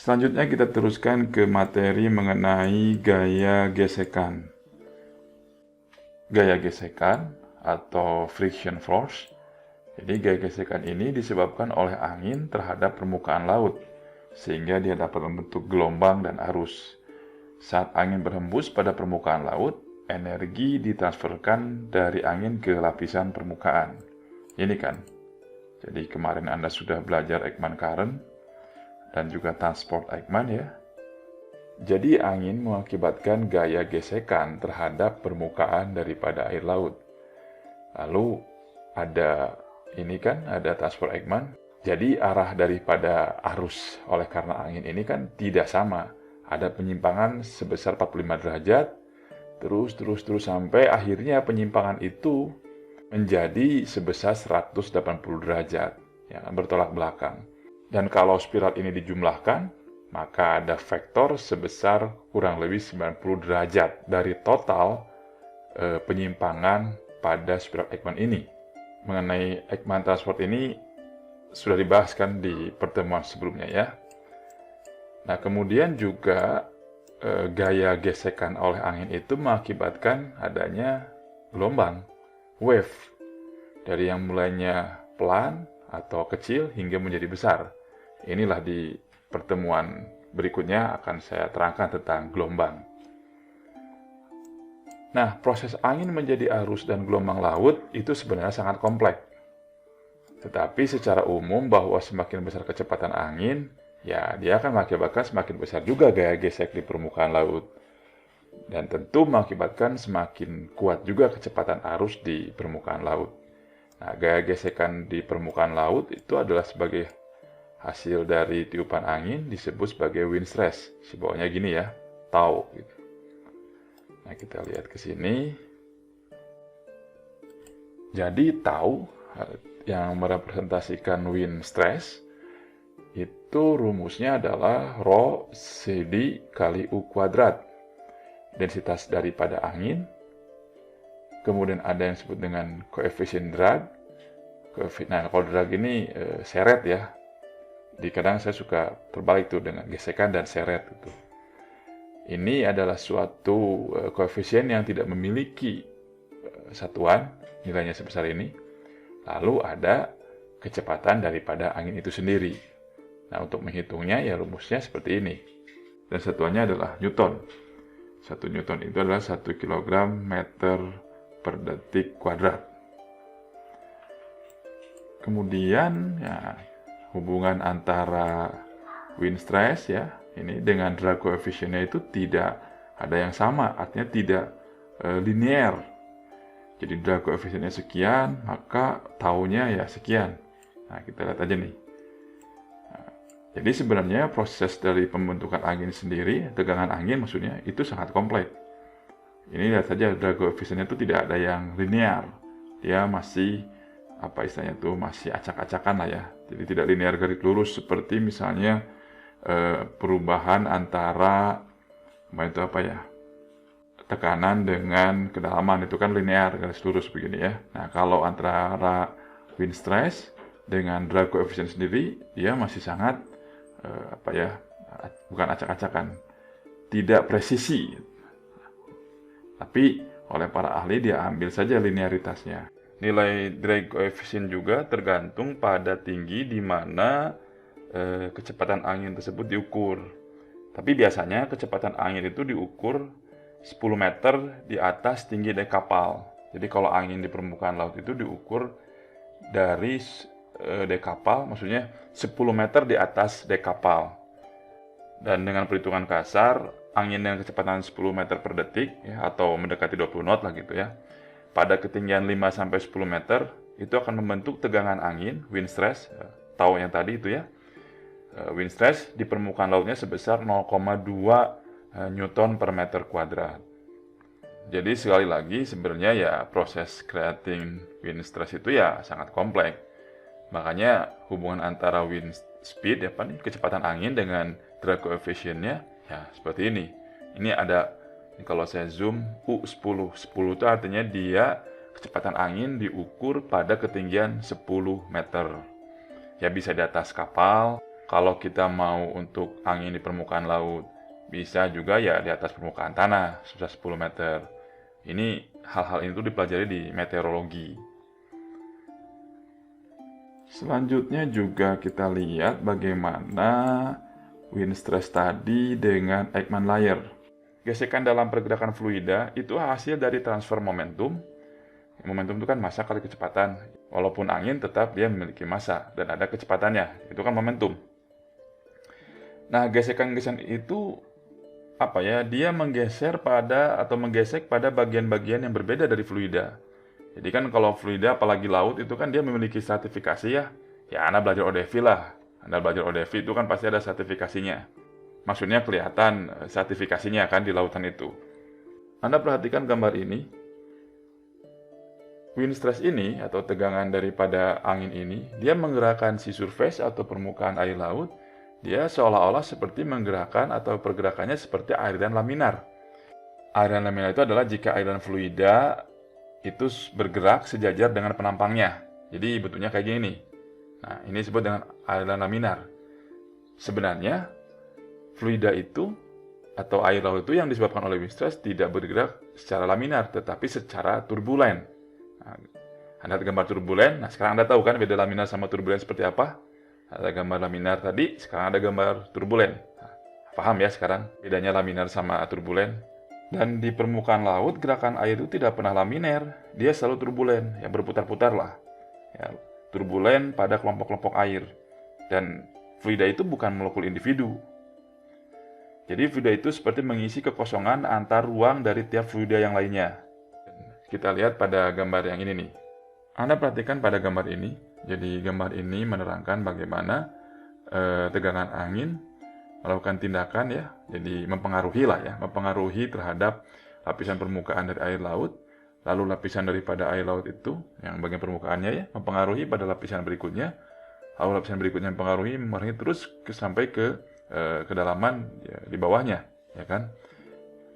Selanjutnya kita teruskan ke materi mengenai gaya gesekan. Gaya gesekan atau friction force. Jadi gaya gesekan ini disebabkan oleh angin terhadap permukaan laut, sehingga dia dapat membentuk gelombang dan arus. Saat angin berhembus pada permukaan laut, energi ditransferkan dari angin ke lapisan permukaan. Ini kan. Jadi kemarin Anda sudah belajar Ekman current dan juga transport Ekman ya. Jadi angin mengakibatkan gaya gesekan terhadap permukaan daripada air laut. Lalu ada ada transport Ekman. Jadi arah daripada arus oleh karena angin ini kan tidak sama. Ada penyimpangan sebesar 45 derajat, terus sampai akhirnya penyimpangan itu menjadi sebesar 180 derajat, ya, bertolak belakang. Dan kalau spiral ini dijumlahkan, maka ada vektor sebesar kurang lebih 90 derajat dari total penyimpangan pada spiral Ekman ini. Mengenai Ekman transport ini sudah dibahaskan di pertemuan sebelumnya ya. Nah, kemudian juga gaya gesekan oleh angin itu mengakibatkan adanya gelombang, wave, dari yang mulainya pelan atau kecil hingga menjadi besar. Inilah di pertemuan berikutnya akan saya terangkan tentang gelombang. Nah, proses angin menjadi arus dan gelombang laut itu sebenarnya sangat kompleks. Tetapi secara umum bahwa semakin besar kecepatan angin, ya dia akan mengakibatkan semakin besar juga gaya gesek di permukaan laut. Dan tentu mengakibatkan semakin kuat juga kecepatan arus di permukaan laut. Nah, gaya gesekan di permukaan laut itu adalah sebagai hasil dari tiupan angin disebut sebagai wind stress. Sebawahnya gini ya, tau gitu. Nah, kita lihat ke sini. Jadi tau yang merepresentasikan wind stress itu rumusnya adalah rho CD kali U kuadrat. Densitas daripada angin. Kemudian ada yang disebut dengan koefisien drag. Nah, kalau drag ini seret ya. Kadang saya suka terbalik tuh dengan gesekan dan seret gitu. Ini adalah suatu koefisien yang tidak memiliki satuan nilainya sebesar ini. Lalu ada kecepatan daripada angin itu sendiri. Nah, untuk menghitungnya ya rumusnya seperti ini. Dan satuannya adalah Newton. 1 Newton itu adalah 1 kg meter per detik kuadrat. Kemudian ya, hubungan antara wind stress ya, ini dengan drag koefisiennya itu tidak ada yang sama, artinya tidak linear. Jadi drag koefisiennya sekian, maka taunya ya sekian. Nah, kita lihat aja nih. Jadi sebenarnya proses dari pembentukan angin sendiri, tegangan angin maksudnya, itu sangat kompleks. Ini lihat saja drag koefisiennya itu tidak ada yang linear. Dia masih masih acak-acakan lah ya. Jadi tidak linear garis lurus seperti misalnya perubahan antara tekanan dengan kedalaman itu kan linear garis lurus begini ya. Nah, kalau antara wind stress dengan drag koefisien sendiri dia masih sangat bukan acak-acakan, tidak presisi. Tapi oleh para ahli dia ambil saja linearitasnya. Nilai drag koefisien juga tergantung pada tinggi di mana kecepatan angin tersebut diukur. Tapi biasanya kecepatan angin itu diukur 10 meter di atas tinggi dek kapal. Jadi kalau angin di permukaan laut itu diukur dari dek kapal, maksudnya 10 meter di atas dek kapal. Dan dengan perhitungan kasar, angin dengan kecepatan 10 meter per detik ya, atau mendekati 20 knot lah gitu ya. Pada ketinggian 5-10 meter itu akan membentuk tegangan angin, wind stress, tahu yang tadi itu ya. Wind stress di permukaan lautnya sebesar 0,2 Newton per meter kuadrat. Jadi sekali lagi sebenarnya ya proses creating wind stress itu ya sangat kompleks. Makanya hubungan antara wind speed kecepatan angin dengan drag coefficient-nya ya seperti ini. Ini ada kalau saya zoom U10. 10 itu artinya dia kecepatan angin diukur pada ketinggian 10 meter. Ya bisa di atas kapal. Kalau kita mau untuk angin di permukaan laut, bisa juga ya di atas permukaan tanah, sebesar 10 meter. Ini hal-hal itu dipelajari di meteorologi. Selanjutnya juga kita lihat bagaimana wind stress tadi dengan Ekman layer. Gesekan dalam pergerakan fluida itu hasil dari transfer momentum. Momentum itu kan massa kali kecepatan. Walaupun angin tetap dia memiliki massa dan ada kecepatannya. Itu kan momentum. Nah, gesekan-gesekan itu dia menggesek pada bagian-bagian yang berbeda dari fluida. Jadi kan kalau fluida apalagi laut itu kan dia memiliki stratifikasi ya. Ya Anda belajar ODV lah. Anda belajar ODV itu kan pasti ada stratifikasinya. Maksudnya kelihatan stratifikasinya kan di lautan itu. Anda perhatikan gambar ini. Wind stress ini atau tegangan daripada angin ini, dia menggerakkan si surface atau permukaan air laut. Dia seolah-olah seperti menggerakkan atau pergerakannya seperti aliran laminar. Aliran laminar itu adalah jika aliran fluida itu bergerak sejajar dengan penampangnya. Jadi bentuknya kayak gini. Nah, ini disebut dengan aliran laminar. Sebenarnya, fluida itu atau air laut itu yang disebabkan oleh wind stress tidak bergerak secara laminar, tetapi secara turbulen. Nah, Anda lihat gambar turbulen. Nah, sekarang Anda tahu kan beda laminar sama turbulen seperti apa? Ada gambar laminar tadi, sekarang ada gambar turbulen. Nah, paham ya sekarang bedanya laminar sama turbulen? Dan di permukaan laut, gerakan air itu tidak pernah laminar. Dia selalu turbulen, ya berputar-putar lah. Ya, turbulen pada kelompok-kelompok air. Dan fluida itu bukan molekul individu. Jadi fluida itu seperti mengisi kekosongan antar ruang dari tiap fluida yang lainnya. Kita lihat pada gambar yang ini nih. Anda perhatikan pada gambar ini. Jadi gambar ini menerangkan bagaimana tegangan angin melakukan tindakan ya, jadi mempengaruhi terhadap lapisan permukaan dari air laut, lalu lapisan daripada air laut itu yang bagian permukaannya ya mempengaruhi pada lapisan berikutnya, lalu lapisan berikutnya mempengaruhi terus sampai ke kedalaman ya, di bawahnya, ya kan?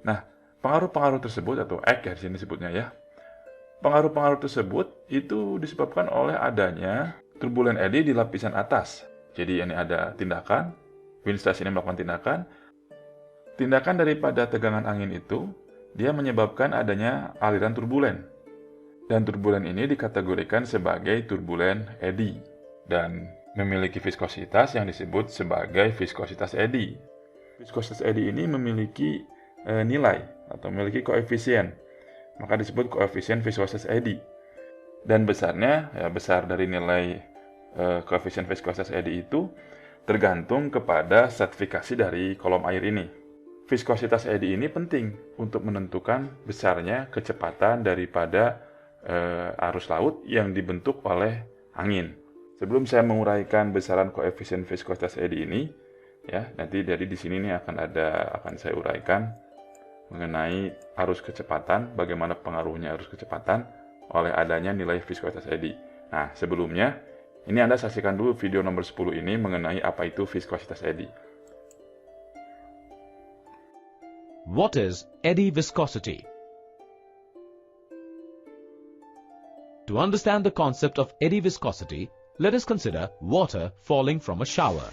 Nah, pengaruh-pengaruh tersebut atau ek ya di sini disebutnya ya. Pengaruh-pengaruh tersebut itu disebabkan oleh adanya turbulen eddy di lapisan atas. Jadi ini ada tindakan, wind stress ini melakukan tindakan daripada tegangan angin itu, dia menyebabkan adanya aliran turbulen. Dan turbulen ini dikategorikan sebagai turbulen eddy dan memiliki viskositas yang disebut sebagai viskositas eddy. Viskositas eddy ini memiliki nilai atau memiliki koefisien. Maka disebut koefisien viskositas eddy. Dan besarnya, ya besar dari nilai koefisien viskositas eddy itu tergantung kepada stratifikasi dari kolom air ini. Viskositas eddy ini penting untuk menentukan besarnya kecepatan daripada arus laut yang dibentuk oleh angin. Sebelum saya menguraikan besaran koefisien viskositas eddy ini, ya nanti dari di sini nih akan saya uraikan mengenai arus kecepatan, bagaimana pengaruhnya arus kecepatan oleh adanya nilai viskositas eddy. Nah, sebelumnya, ini Anda saksikan dulu video nomor 10 ini mengenai apa itu viskositas eddy. What is eddy viscosity? To understand the concept of eddy viscosity, let us consider water falling from a shower.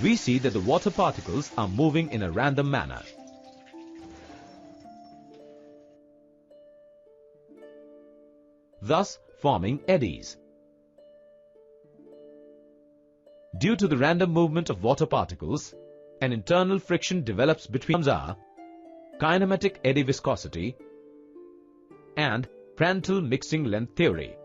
We see that the water particles are moving in a random manner. Thus forming eddies. Due to the random movement of water particles, an internal friction develops between our kinematic eddy viscosity and Prandtl mixing length theory.